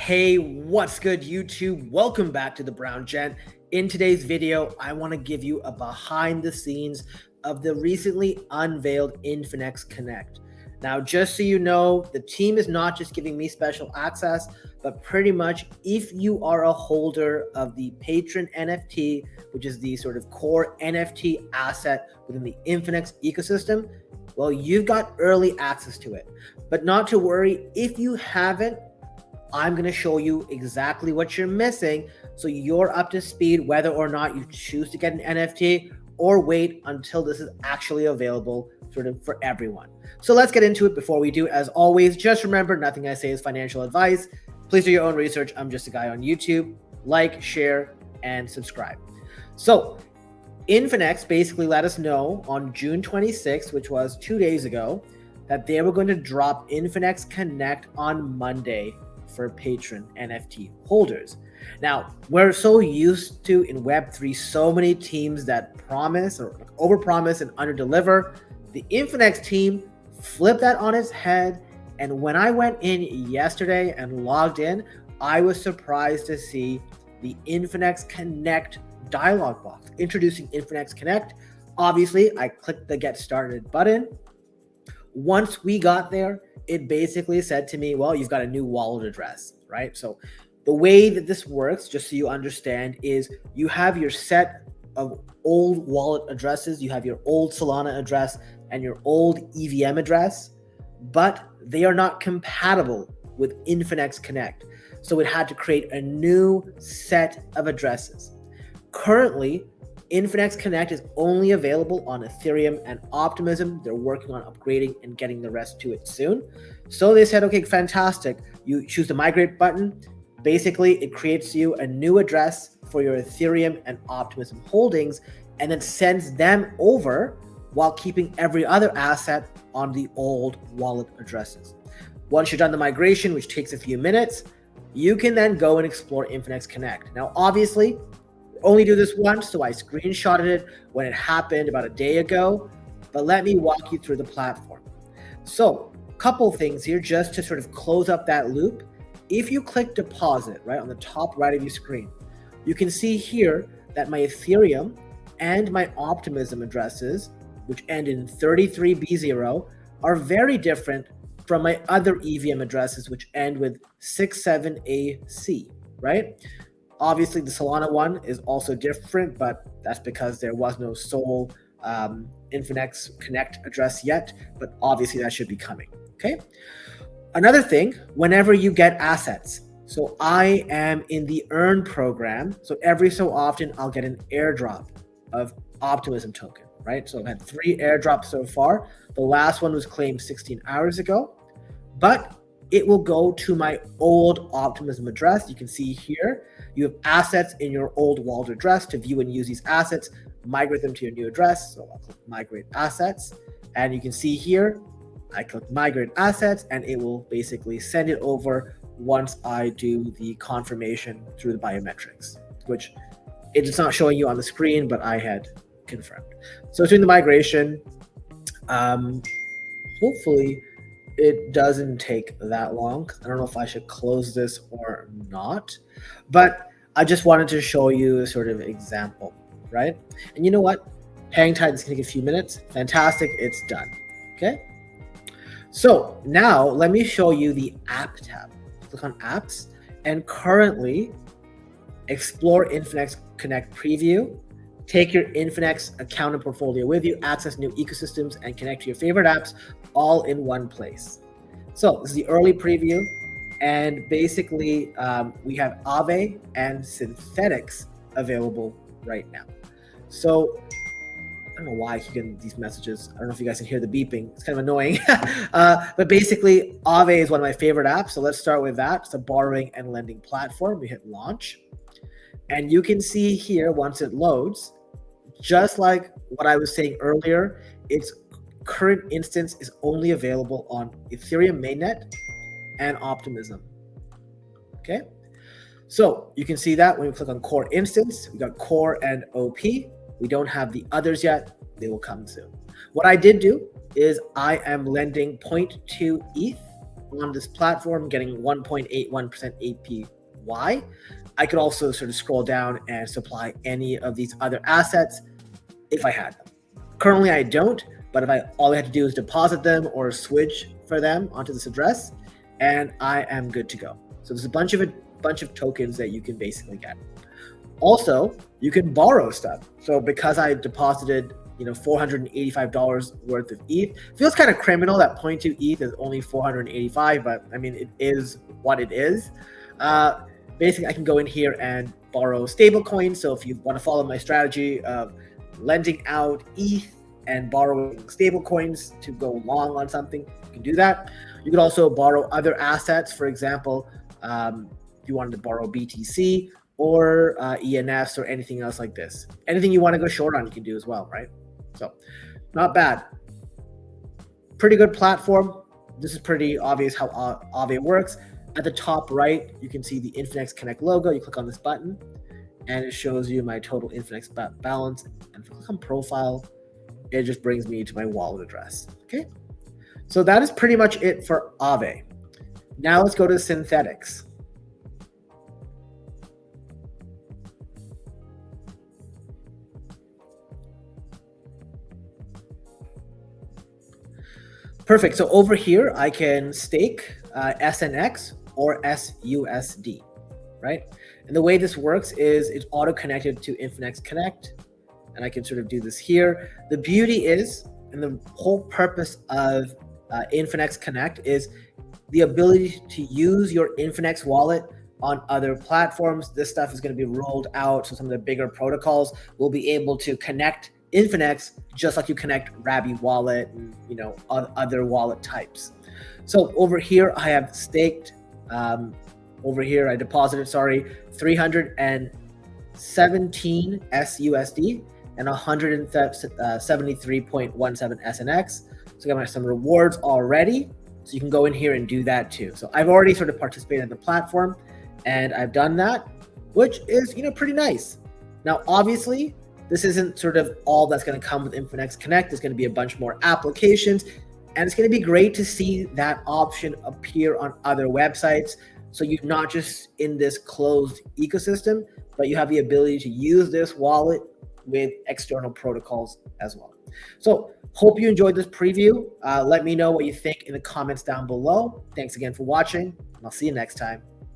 Hey, what's good, YouTube? Welcome back to the Brown Gent. In today's video, I want to give you a behind the scenes of the recently unveiled Infinex Connect. Now, just so you know, the team is not just giving me special access, but pretty much if you are a holder of the Patron NFT, which is the sort of core NFT asset within the Infinex ecosystem, well, you've got early access to it. But not to worry, if you haven't, I'm going to show you exactly what you're missing so you're up to speed whether or not you choose to get an NFT or wait until this is actually available sort of for everyone. So let's get into it. Before we do, as always, just remember nothing I say is financial advice. Please do your own research. I'm just a guy on YouTube. Like, share, and subscribe. So Infinex basically let us know on June 26th, which was 2 days ago, that they were going to drop Infinex Connect on Monday for Patron NFT holders. Now, we're so used to in Web3 so many teams that promise or overpromise and underdeliver. The Infinex team flipped that on its head, and when I went in yesterday and logged in, I was surprised to see the Infinex Connect dialog box introducing Infinex Connect. Obviously, I clicked the Get Started button. Once we got there, it basically said to me, well, you've got a new wallet address, right? So the way that this works, just so you understand, is you have your set of old wallet addresses. You have your old Solana address and your old EVM address, but they are not compatible with Infinex Connect. So it had to create a new set of addresses. Currently, Infinex Connect is only available on Ethereum and Optimism. They're working on upgrading and getting the rest to it soon. So they said, okay, fantastic. You choose the migrate button. Basically, it creates you a new address for your Ethereum and Optimism holdings, and then sends them over while keeping every other asset on the old wallet addresses. Once you're done the migration, which takes a few minutes, you can then go and explore Infinex Connect. Now, obviously, only do this once, so I screenshotted it when it happened about a day ago, but let me walk you through the platform. So a couple things here just to sort of close up that loop. If you click deposit right on the top right of your screen, you can see here that my Ethereum and my Optimism addresses, which end in 33B0, are very different from my other EVM addresses, which end with 67AC, right? Obviously, the Solana one is also different, but that's because there was no sole Infinex Connect address yet, but obviously that should be coming, okay? Another thing, whenever you get assets, so I am in the Earn program, so every so often I'll get an airdrop of Optimism token, right? So I've had 3 airdrops so far. The last one was claimed 16 hours ago, but it will go to my old Optimism address. You can see here, you have assets in your old wallet address. To view and use these assets, migrate them to your new address. So I'll click migrate assets. And you can see here, I click migrate assets and it will basically send it over once I do the confirmation through the biometrics, which it's not showing you on the screen, but I had confirmed. So it's doing the migration. Hopefully, it doesn't take that long. I don't know if I should close this or not, but I just wanted to show you a sort of example, right? And you know what? Hang tight, it's gonna take a few minutes. Fantastic, it's done, okay? So now let me show you the app tab. Click on apps and currently explore Infinex Connect preview. Take your Infinex account and portfolio with you, access new ecosystems, and connect to your favorite apps all in one place. So this is the early preview, and basically we have Aave and Synthetics available right now. So I don't know why I keep getting these messages. I don't know if you guys can hear the beeping. It's kind of annoying. But basically, Aave is one of my favorite apps. So let's start with that. It's a borrowing and lending platform. We hit launch. And you can see here, once it loads, just like what I was saying earlier, its current instance is only available on Ethereum mainnet and Optimism. Okay, so you can see that when we click on core instance, we got core and OP. We don't have the others yet. They will come soon. What I did do is I am lending 0.2 ETH on this platform getting 1.81% APY, I could also sort of scroll down and supply any of these other assets if I had them. Currently, I don't, but all I had to do is deposit them or switch for them onto this address, and I am good to go. So there's a bunch of tokens that you can basically get. Also, you can borrow stuff. So because I deposited, $485 worth of ETH, feels kind of criminal that 0.2 ETH is only 485, but I mean, it is what it is. Basically, I can go in here and borrow stable coins. So if you want to follow my strategy of lending out ETH and borrowing stable coins to go long on something, you can do that. You can also borrow other assets. For example, if you wanted to borrow BTC or ENFs or anything else like this. Anything you want to go short on, you can do as well, right? So not bad. Pretty good platform. This is pretty obvious how Aave works. At the top right, you can see the Infinex Connect logo. You click on this button, and it shows you my total Infinex balance. And if I click on profile, it just brings me to my wallet address. Okay, so that is pretty much it for Aave. Now let's go to Synthetics. Perfect. So over here, I can stake SNX or SUSD, right? And the way this works is it's auto-connected to Infinex Connect, and I can sort of do this here. The beauty is, and the whole purpose of Infinex Connect is the ability to use your Infinex wallet on other platforms. This stuff is going to be rolled out, so some of the bigger protocols will be able to connect Infinex just like you connect Rabby wallet and other wallet types. So over here I have staked, over here I deposited 317 SUSD and 173.17 SNX. So I got some rewards already, so you can go in here and do that too. So I've already sort of participated in the platform and I've done that, which is pretty nice. Now obviously this isn't sort of all that's going to come with Infinex Connect. There's going to be a bunch more applications, and it's going to be great to see that option appear on other websites. So you're not just in this closed ecosystem, but you have the ability to use this wallet with external protocols as well. So hope you enjoyed this preview. Let me know what you think in the comments down below. Thanks again for watching, and I'll see you next time.